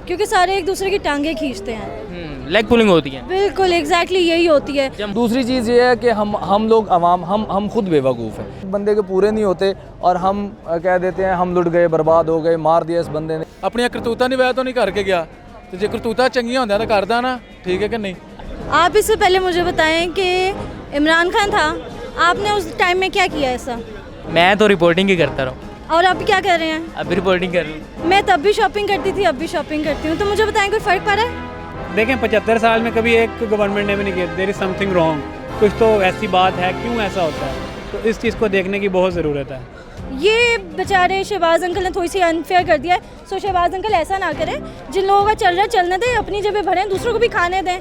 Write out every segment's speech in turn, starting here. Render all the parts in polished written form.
क्योंकि सारे एक दूसरे की टांगे खींचते हैं। लेग पुलिंग होती है। बिल्कुल एग्जैक्टली यही होती है। दूसरी चीज़ ये है कि हम लोग अवाम हम खुद बेवकूफ़ हैं। बंदे के पूरे नहीं होते और हम कह देते हैं हम लुट गए, बर्बाद हो गए, मार दिया इस बंदे ने। अपनी करतूता नहीं वह तो नहीं करके गया, तो जो करतूता चंगियां होंदियां तो करदा ना, ठीक है कि नहीं। आप इससे पहले मुझे बताएं कि इमरान खान था, आपने उस टाइम में क्या किया ऐसा? मैं तो रिपोर्टिंग ही करता रहा हूँ। और आप क्या कर रहे हैं? अभी रिपोर्टिंग कर रही हूँ। मैं तब भी शॉपिंग करती थी, अब भी शॉपिंग करती हूँ, तो मुझे बताएं कोई फ़र्क पड़ा है? देखें 75 साल में कभी एक गवर्नमेंट ने भी नहीं किया। देयर इज़ समथिंग रॉन्ग, कुछ तो ऐसी बात है, क्यों ऐसा होता है? तो इस चीज़ को देखने की बहुत ज़रूरत है। ये बेचारे शहबाज अंकल ने थोड़ी सी अनफेयर कर दिया है। सो शहबाज अंकल ऐसा ना करें, जिन लोगों का चल रहा है चलने दें, अपनी जगह भरें, दूसरों को भी खाने दें।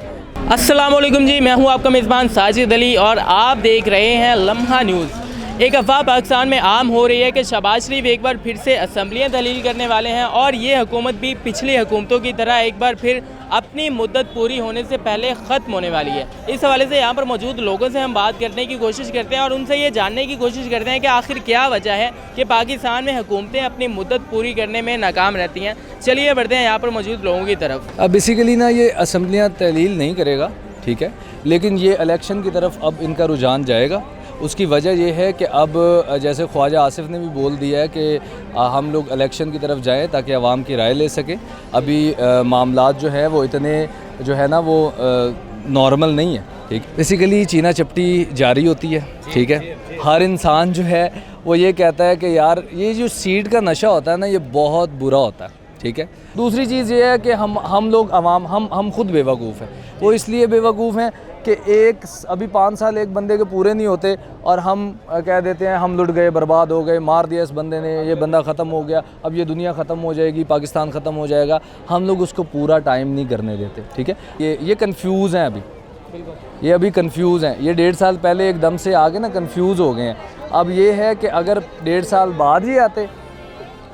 अस्सलाम वालेकुम जी, मैं हूं आपका मेज़बान साजिद अली और आप देख रहे हैं लम्हा न्यूज़। एक अफवाह पाकिस्तान में आम हो रही है कि शहबाज शरीफ एक बार फिर से असम्बलियाँ तहलील करने वाले हैं और ये हुकूमत भी पिछली हुकूमतों की तरह एक बार फिर अपनी मुद्दत पूरी होने से पहले ख़त्म होने वाली है। इस हवाले से यहाँ पर मौजूद लोगों से हम बात करने की कोशिश करते हैं और उनसे ये जानने की कोशिश करते हैं कि आखिर क्या वजह है कि पाकिस्तान में हुकूमतें अपनी मुद्दत पूरी करने में नाकाम रहती हैं। चलिए बढ़ते हैं यहाँ पर मौजूद लोगों की तरफ। अब बेसिकली ना ये असम्बलियाँ तहलील नहीं करेगा, ठीक है, लेकिन ये इलेक्शन की तरफ अब इनका रुझान जाएगा। उसकी वजह यह है कि अब जैसे ख्वाजा आसिफ ने भी बोल दिया है कि हम लोग इलेक्शन की तरफ जाएं ताकि आवाम की राय ले सकें। अभी मामलात जो है वो इतने जो है ना वो नॉर्मल नहीं है, ठीक। बेसिकली चीना चपटी जारी होती है, ठीक है। हर इंसान जो है वो ये कहता है कि यार ये जो सीट का नशा होता है ना, ये बहुत बुरा होता है, ठीक है। दूसरी चीज़ ये है कि हम लोग अवाम हम खुद बेवकूफ़ हैं। वो इसलिए बेवकूफ़ हैं कि अभी 5 साल एक बंदे के पूरे नहीं होते और हम कह देते हैं हम लुट गए, बर्बाद हो गए, मार दिया इस बंदे ने, ये बंदा ख़त्म हो गया, अब ये दुनिया ख़त्म हो जाएगी, पाकिस्तान ख़त्म हो जाएगा। हम लोग उसको पूरा टाइम नहीं करने देते, ठीक है। ये कंफ्यूज हैं ये अभी कंफ्यूज हैं। ये 1.5 साल पहले एकदम से आगे ना कंफ्यूज हो गए हैं। अब ये है कि अगर 1.5 साल बाद ही आते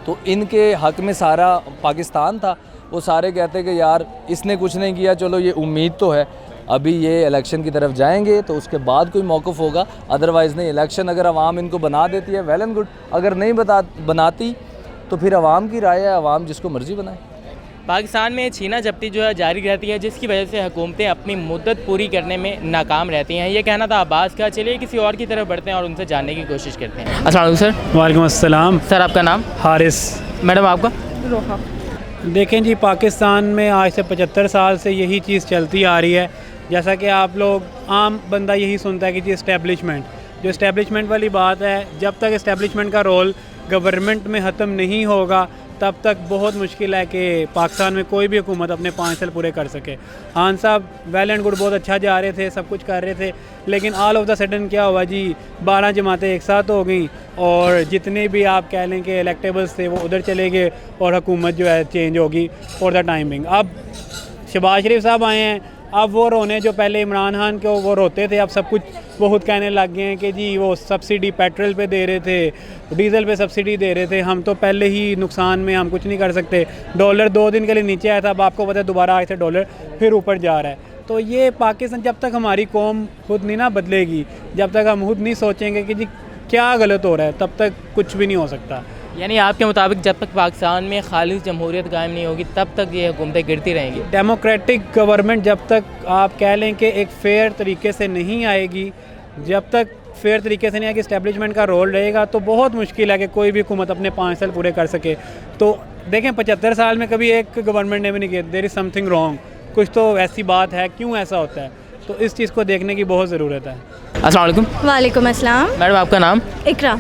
तो इनके हक़ में सारा पाकिस्तान था, वो सारे कहते कि यार इसने कुछ नहीं किया, चलो ये उम्मीद तो है। अभी ये इलेक्शन की तरफ जाएंगे तो उसके बाद कोई मौक़िफ़ होगा, अदरवाइज़ नहीं। इलेक्शन अगर आवाम इनको बना देती है वेल एंड गुड, अगर नहीं बनाती तो फिर आवाम की राय है, आवाम जिसको मर्ज़ी बनाए। पाकिस्तान में छीना झपटी जो है जारी रहती है, जिसकी वजह से हुकूमतें अपनी मुद्दत पूरी करने में नाकाम रहती हैं। ये कहना था अब्बास का। चलिए किसी और की तरफ बढ़ते हैं और उनसे जानने की कोशिश करते हैं। अस्सलाम वालेकुम सर। वालेकुम अस्सलाम। सर आपका नाम? हारिस। मैडम आपका? रोहा। देखें जी, पाकिस्तान में आज से 75 साल से यही चीज़ चलती आ रही है। जैसा कि आप लोग, आम बंदा यही सुनता है कि जी इस्टेब्लिशमेंट, जो इस्टेब्लिशमेंट वाली बात है, जब तक इस्टेब्लिशमेंट का रोल गवर्नमेंट में ख़त्म नहीं होगा तब तक बहुत मुश्किल है कि पाकिस्तान में कोई भी हुकूमत अपने 5 साल पूरे कर सके। खान साहब वेल एंड गुड, बहुत अच्छा जा रहे थे, सब कुछ कर रहे थे, लेकिन ऑल ऑफ द सडन क्या हुआ जी, 12 जमातें एक साथ हो गई और जितने भी आप कह लें कि इलेक्टेबल्स थे वो उधर चले गए और हुकूमत जो है चेंज होगी फॉर द टाइमिंग। अब शहबाज शरीफ साहब आए हैं, अब वो रोने, जो पहले इमरान खान को वो रोते थे, अब सब कुछ बहुत कहने लग गए हैं कि जी वो सब्सिडी पेट्रोल पे दे रहे थे, डीज़ल पे सब्सिडी दे रहे थे, हम तो पहले ही नुकसान में, हम कुछ नहीं कर सकते। डॉलर 2 दिन के लिए नीचे आया था, अब आपको पता है दोबारा आए थे डॉलर फिर ऊपर जा रहा है। तो ये पाकिस्तान, जब तक हमारी कौम खुद नहीं ना बदलेगी, जब तक हम खुद नहीं सोचेंगे कि जी क्या गलत हो रहा है, तब तक कुछ भी नहीं हो सकता। यानी आपके मुताबिक जब तक पाकिस्तान में खालिस जमहूरियत कायम नहीं होगी तब तक ये हुकूमतें गिरती रहेंगी। डेमोक्रेटिक गवर्नमेंट जब तक आप कह लें कि एक फ़ेयर तरीके से नहीं आएगी, जब तक फेयर तरीके से नहीं आएगी, इस्टेब्लिशमेंट का रोल रहेगा, तो बहुत मुश्किल है कि कोई भी हुकूमत अपने 5 साल पूरे कर सके। तो देखें 75 साल में कभी एक गवर्नमेंट ने भी नहीं किया। देयर इज़ समथिंग रॉन्ग, कुछ तो ऐसी बात है, क्यों ऐसा होता है? तो इस चीज़ को देखने की बहुत ज़रूरत है। अस्सलाम वालेकुम। वालेकुम अस्सलाम। मैडम आपका नाम? इकरा।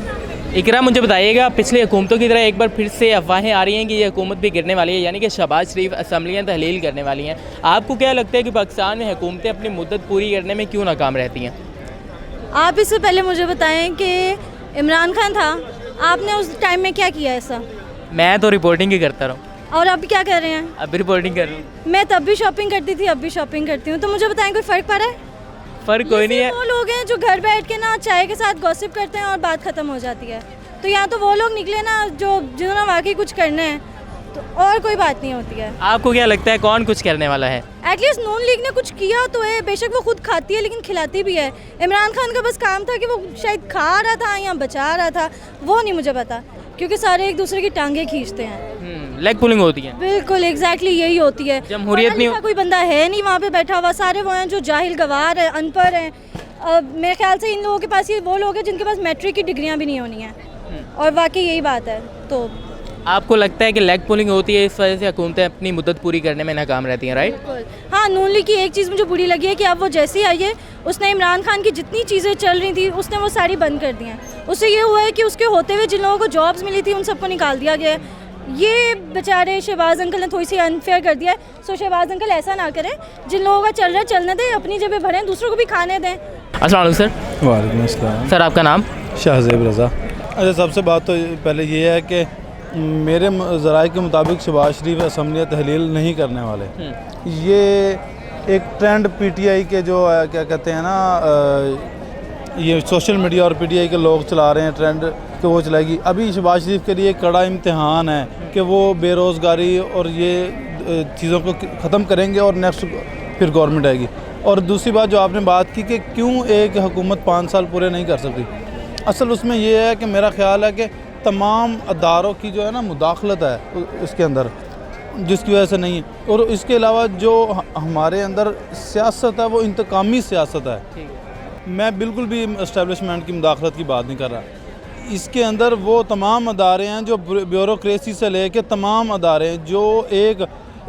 इकरा, मुझे बताइएगा, पिछले हुकूमतों की तरह एक बार फिर से अफवाहें आ रही हैं कि ये हुकूमत भी गिरने वाली है, यानी कि शहबाज शरीफ असम्बलियाँ तहलील करने वाली हैं। आपको क्या लगता है कि पाकिस्तान में हुकूमतें अपनी मुद्दत पूरी करने में क्यों नाकाम रहती हैं? आप इससे पहले मुझे बताएं कि इमरान खान था, आपने उस टाइम में क्या किया ऐसा? मैं तो रिपोर्टिंग ही करता रहा हूँ। और अब क्या कर रहे हैं? अभी रिपोर्टिंग कर रही हूँ। मैं तब भी शॉपिंग करती थी, अब भी शॉपिंग करती हूँ, तो मुझे बताएं कोई फ़र्क पड़ा है? फ़र्क कोई नहीं है। वो लोग हैं जो घर बैठ के ना चाय के साथ गॉसिप करते हैं और बात ख़त्म हो जाती है। तो यहाँ तो वो लोग निकले ना जो जिन्होंने वाकई कुछ करना है, तो और कोई बात नहीं होती है। आपको क्या लगता है कौन कुछ करने वाला है? एटलीस्ट नून लीग ने कुछ किया तो है, बेशक वो खुद खाती है लेकिन खिलाती भी है। इमरान खान का बस काम था कि वो शायद खा रहा था या बचा रहा था, वो नहीं मुझे पता, क्योंकि सारे एक दूसरे की टांगें खींचते हैं। लेग पुलिंग होती है। बिल्कुल एग्जैक्टली यही होती है। जमहूरियत नहीं कोई बंदा है नहीं वहाँ पे बैठा हुआ, सारे वो हैं जो जाहिल गवार है, अनपढ़ हैं। मेरे ख्याल से इन लोगों के पास ये वो लोग हैं जिनके पास मैट्रिक की डिग्रियाँ भी नहीं होनी हैं, और वाकई यही बात है। तो आपको लगता है कि लेग पुलिंग होती है, इस वजह से हुकूमतें अपनी मुद्दत पूरी करने में नाकाम रहती हैं, राइट? हाँ, नून लीग की एक चीज़ मुझे बुरी लगी है कि अब वो जैसे ही आई है उसने इमरान खान की जितनी चीज़ें चल रही थी उसने वो सारी बंद कर दी हैं। उससे ये हुआ है कि उसके होते हुए जिन लोगों को जॉब्स मिली थी उन सबको निकाल दिया गया है। ये बेचारे शहबाज अंकल ने थोड़ी सी अनफेयर कर दिया है। सो शहबाज अंकल ऐसा ना करें, जिन लोगों का चल रहा है चलने दें, अपनी जेबें भरें, दूसरों को भी खाने दें। अस्सलाम वालेकुम सर। वालेकुम अस्सलाम। सर आपका नाम? शाहज़ेब रज़ा। अच्छा, सबसे बात तो पहले ये है कि मेरे ज़राए के मुताबिक शहबाज शरीफ असम्बली तहलील नहीं करने वाले। ये एक ट्रेंड पीटीआई के जो क्या कहते हैं ना, ये सोशल मीडिया और पीटीआई के लोग चला रहे हैं ट्रेंड कि वो चलाएगी। अभी शहबाज शरीफ के लिए कड़ा इम्तिहान है कि वो बेरोज़गारी और ये चीज़ों को ख़त्म करेंगे और नेक्स्ट फिर गवर्नमेंट आएगी। और दूसरी बात जो आपने बात की कि क्यों एक हुकूमत 5 साल पूरे नहीं कर सकती, असल उसमें ये है कि मेरा ख्याल है कि तमाम अदारों की जो है ना मुदाखलत है उसके अंदर, जिसकी वजह से नहीं है। और इसके अलावा जो हमारे अंदर सियासत है वो इंतकामी सियासत है। मैं बिल्कुल भी इस्टेब्लिशमेंट की मुदाखलत की बात नहीं कर रहा। इसके अंदर वो तमाम अदारे हैं जो ब्यूरोक्रेसी से लेके तमाम अदारे हैं जो एक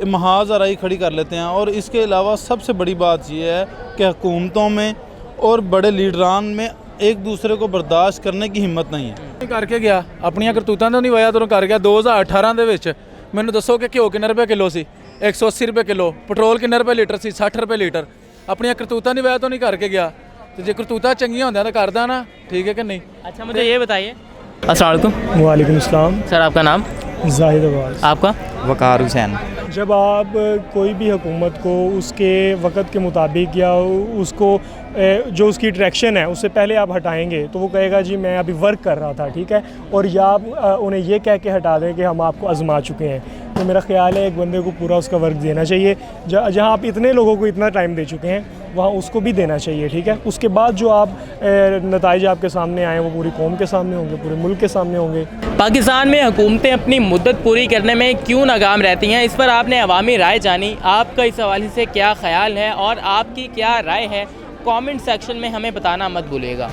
महाज आराई खड़ी कर लेते हैं। और इसके अलावा सबसे बड़ी बात यह है कि हुकूमतों में और बड़े लीडरान में एक दूसरे को बर्दाश्त करने की हिम्मत नहीं है। करके ਗਿਆ ਆਪਣੀਆਂ ਕਰਤੂਤਾਂ ਤੋਂ ਨਹੀਂ ਵਜ੍ਹਾ ਤੋਂ ਕਰ ਗਿਆ। 2018 ਦੇ ਵਿੱਚ ਮੈਨੂੰ ਦੱਸੋ ਕਿ ਘਿਓ ਕਿੰਨੇ ਰੁਪਏ ਕਿਲੋ ਸੀ? 180 ਰੁਪਏ ਕਿਲੋ। ਪੈਟਰੋਲ ਕਿੰਨੇ ਰੁਪਏ ਲੀਟਰ ਸੀ? 60 ਰੁਪਏ ਲੀਟਰ। ਆਪਣੀਆਂ ਕਰਤੂਤਾਂ ਦੀ ਵਜ੍ਹਾ ਤੋਂ ਨਹੀਂ ਕਰਕੇ ਗਿਆ, ਤੇ ਜੇ ਕਰਤੂਤਾਂ ਚੰਗੀਆਂ ਹੁੰਦੀਆਂ ਤਾਂ ਕਰਦਾ ਨਾ, ਠੀਕ है कि नहीं? अच्छा मुझे ये बताइए। अस्सलाम वालेकुम। वालेकुम अस्सलाम। सर आपका नाम? जाहिद अब्बास। आपका? वकार हुसैन। जब आप कोई भी हुकूमत को उसके वक़्त के मुताबिक या उसको जो उसकी डायरेक्शन है उससे पहले आप हटाएंगे तो वो कहेगा जी मैं अभी वर्क कर रहा था, ठीक है, और या आप उन्हें ये कह के हटा दें कि हम आपको आजमा चुके हैं। तो मेरा ख़्याल है एक बंदे को पूरा उसका वर्क देना चाहिए। जहाँ आप इतने लोगों को इतना टाइम दे चुके हैं वहाँ उसको भी देना चाहिए, ठीक है। उसके बाद जो आप नताइज आपके सामने आए वो पूरी कौम के सामने होंगे, पूरे मुल्क के सामने होंगे। पाकिस्तान में हुकूमतें अपनी मुद्दत पूरी करने में क्यों नाकाम रहती हैं, इस पर आपने अवामी राय जानी। आपका इस हवाले से क्या ख्याल है और आपकी क्या राय है, कमेंट सेक्शन में हमें बताना मत भूलिएगा।